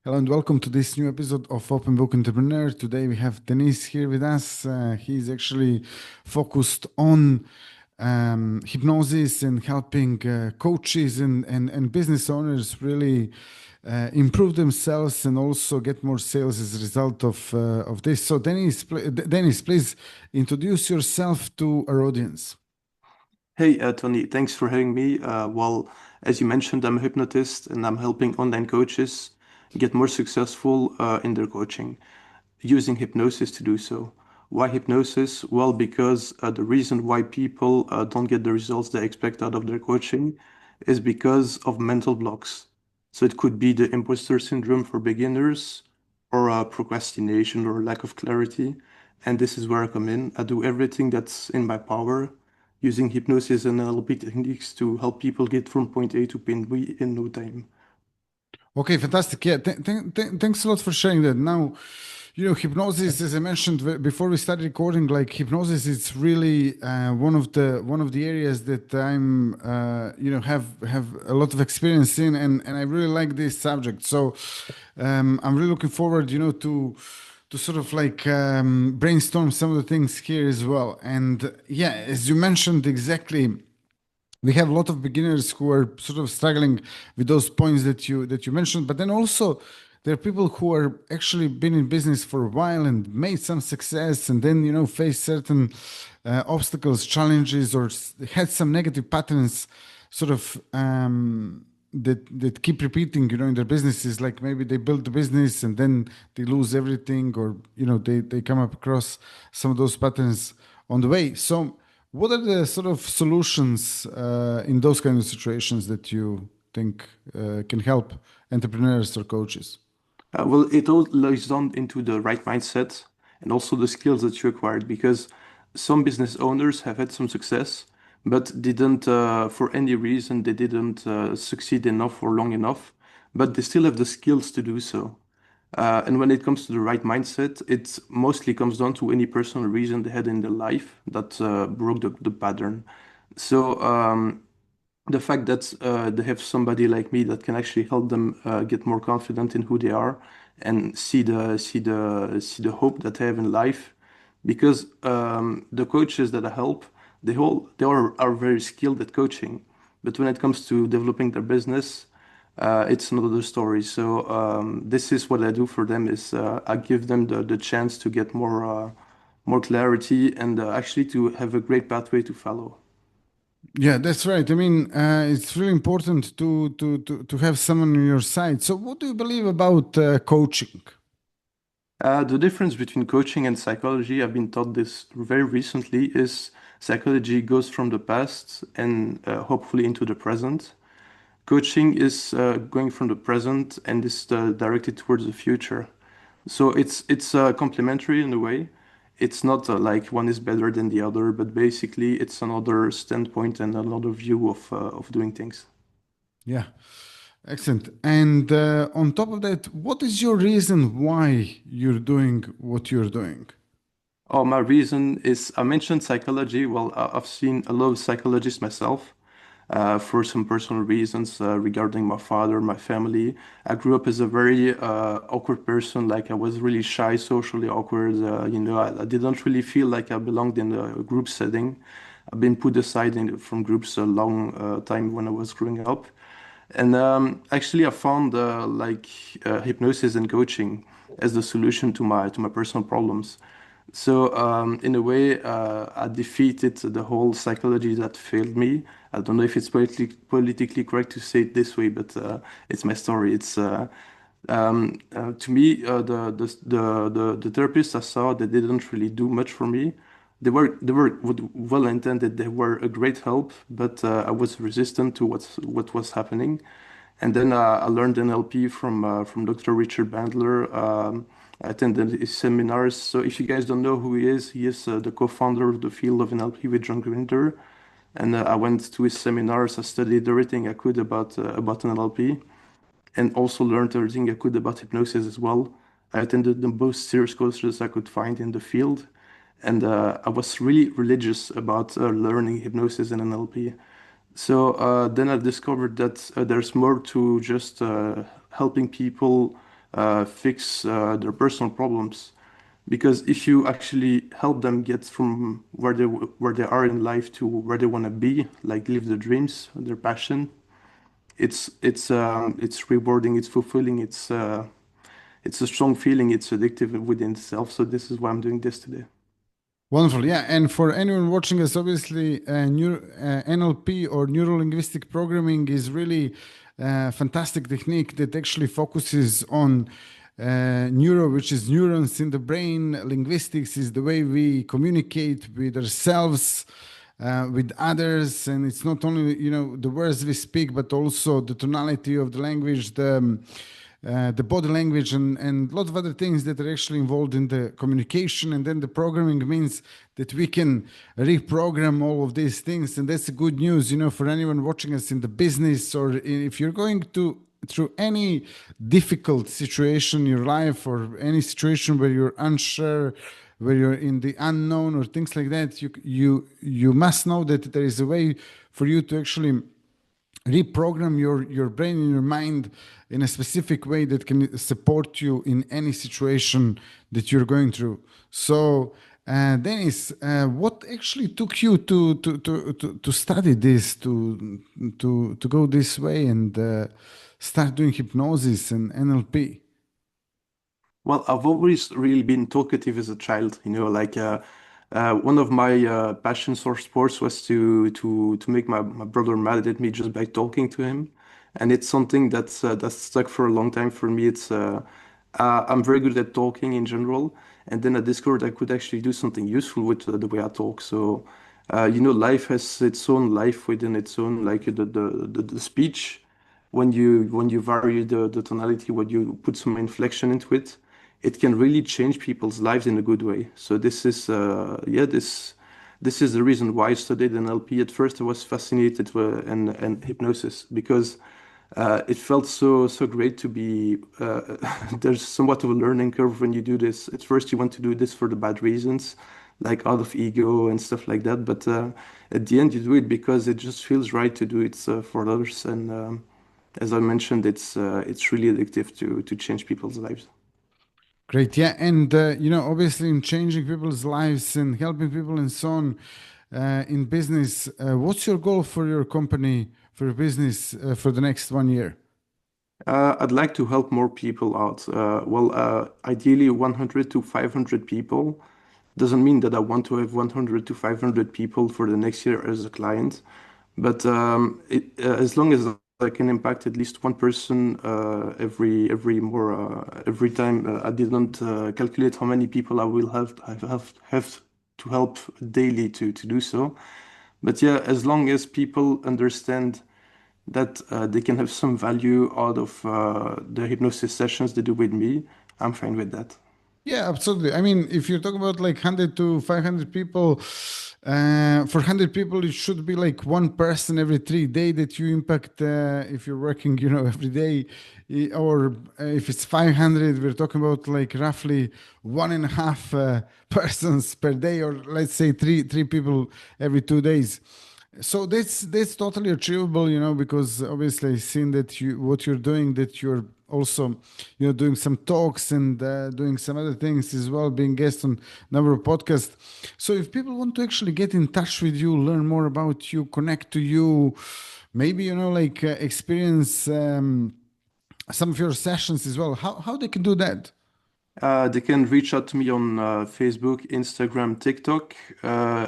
Hello and welcome to this new episode of Open Book Entrepreneur. Today we have Denis here with us. He's actually focused on hypnosis and helping coaches and business owners really improve themselves and also get more sales as a result of this. So, Denis, please introduce yourself to our audience. Hey, Tony, thanks for having me. As you mentioned, I'm a hypnotist and I'm helping online coaches get more successful in their coaching using hypnosis to do so. Why hypnosis? Well, because the reason why people don't get the results they expect out of their coaching is because of mental blocks. So it could be the imposter syndrome for beginners or procrastination or lack of clarity. And this is where I come in. I do everything that's in my power using hypnosis and NLP techniques to help people get from point A to point B in no time. Okay, fantastic. Yeah, thanks a lot for sharing that. Now, hypnosis, as I mentioned before we started recording, like hypnosis is really one of the areas that I'm have a lot of experience in, and I really like this subject. So I'm really looking forward, to sort of like brainstorm some of the things here as well. And yeah, as you mentioned exactly, we have a lot of beginners who are sort of struggling with those points that you mentioned, but then also there are people who are actually been in business for a while and made some success, and then face certain obstacles, challenges, or had some negative patterns sort of that keep repeating, in their businesses. Like maybe they build the business and then they lose everything, or they come up across some of those patterns on the way. So what are the sort of solutions in those kind of situations that you think can help entrepreneurs or coaches? It all lies down into the right mindset and also the skills that you acquired because some business owners have had some success, but didn't, for any reason, they didn't succeed enough or long enough, but they still have the skills to do so. And when it comes to the right mindset, it mostly comes down to any personal reason they had in their life that broke the pattern. So, the fact that they have somebody like me that can actually help them get more confident in who they are and see the hope that they have in life, because the coaches that I help, they are very skilled at coaching, but when it comes to developing their business, it's another story. So this is what I do for them is I give them the chance to get more clarity and actually to have a great pathway to follow. Yeah, that's right. I mean, it's really important to have someone on your side. So, what do you believe about coaching? The difference between coaching and psychology, I've been taught this very recently, is psychology goes from the past and hopefully into the present. Coaching is going from the present and is directed towards the future. So it's complementary in a way. It's not like one is better than the other, but basically it's another standpoint and another view of doing things. Yeah, excellent. And on top of that, what is your reason why you're doing what you're doing? Oh, my reason is I mentioned psychology. Well, I've seen a lot of psychologists myself for some personal reasons regarding my father, my family. I grew up as a very awkward person. Like I was really shy, socially awkward. I didn't really feel like I belonged in a group setting. I've been put aside from groups a long time when I was growing up. And actually, I found hypnosis and coaching as the solution to my personal problems. So in a way, I defeated the whole psychology that failed me. I don't know if it's politically correct to say it this way, but it's my story. It's to me the therapists I saw they didn't really do much for me. They were well intended. They were a great help, but I was resistant to what was happening. And then I learned NLP from Dr. Richard Bandler. I attended his seminars. So if you guys don't know who he is the co-founder of the field of NLP with John Grinder. And I went to his seminars. I studied everything I could about NLP, and also learned everything I could about hypnosis as well. I attended the most serious courses I could find in the field, and I was really religious about learning hypnosis and NLP. So then I discovered that there's more to just helping people fix their personal problems. Because if you actually help them get from where they are in life to where they want to be, like live their dreams, their passion, it's rewarding, it's fulfilling, it's a strong feeling, it's addictive within itself. So this is why I'm doing this today. Wonderful. Yeah. And for anyone watching us, obviously, NLP or neuro linguistic programming is really a fantastic technique that actually focuses on neuro, which is neurons in the brain. Linguistics is the way we communicate with ourselves, with others, and it's not only the words we speak, but also the tonality of the language, the body language, and a lot of other things that are actually involved in the communication. And then the programming means that we can reprogram all of these things, and that's the good news, for anyone watching us in the business, or if you're going through any difficult situation in your life, or any situation where you're unsure, where you're in the unknown or things like that, you must know that there is a way for you to actually reprogram your brain and your mind in a specific way that can support you in any situation that you're going through. So Denis, what actually took you to study this, to go this way and start doing hypnosis and NLP? Well, I've always really been talkative as a child, like one of my passions for sports was to make my brother mad at me just by talking to him, and it's something that's stuck for a long time for me. I'm very good at talking in general, and then I discovered I could actually do something useful with the way I talk. So, life has its own life within its own, like the speech. When you vary the tonality, when you put some inflection into it, it can really change people's lives in a good way. So this is the reason why I studied NLP. At first, I was fascinated with and hypnosis because it felt so great to be. There's somewhat of a learning curve when you do this. At first, you want to do this for the bad reasons, like out of ego and stuff like that. But at the end, you do it because it just feels right to do it for others. And as I mentioned, it's really addictive to change people's lives. Great, yeah, and obviously in changing people's lives and helping people and so on in business. What's your goal for your company, for your business, for the next 1 year? I'd like to help more people out. Ideally 100 to 500 people. Doesn't mean that I want to have 100 to 500 people for the next year as a client, but as long as I can impact at least one person every time. I didn't calculate how many people I will have to help daily to do so. But yeah, as long as people understand that they can have some value out of the hypnosis sessions they do with me, I'm fine with that. Yeah, absolutely. I mean, if you're talking about like 100 to 500 people, for 100 people, it should be like one person every 3 days that you impact. If you're working, every day, or if it's 500, we're talking about like roughly one and a half persons per day, or let's say three people every 2 days. So that's totally achievable, because obviously I've seen that what you're doing, that you're also, doing some talks and doing some other things as well, being guest on number of podcasts. So if people want to actually get in touch with you, learn more about you, connect to you, maybe like experience some of your sessions as well, how they can do that? They can reach out to me on Facebook, Instagram, TikTok.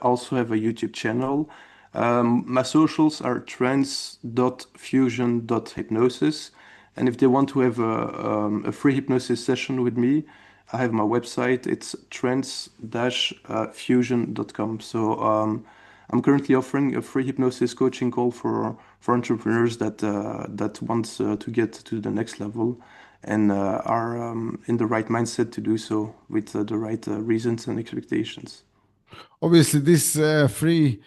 Also have a YouTube channel. My socials are trends.fusion.hypnosis. And if they want to have a free hypnosis session with me, I have my website. It's trends-fusion.com. So I'm currently offering a free hypnosis coaching call for entrepreneurs that wants to get to the next level and are in the right mindset to do so with the right reasons and expectations. Obviously these free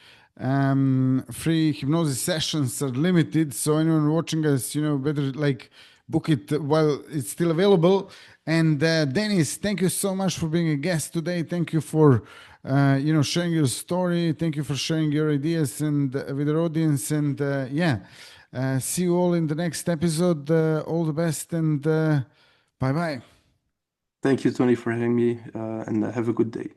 hypnosis sessions are limited, so anyone watching us, better like book it while it's still available. And Denis, thank you so much for being a guest today. Thank you for sharing your story. Thank you for sharing your ideas and with our audience. And see you all in the next episode. All the best, and Bye bye. Thank you, Tony, for having me, and have a good day.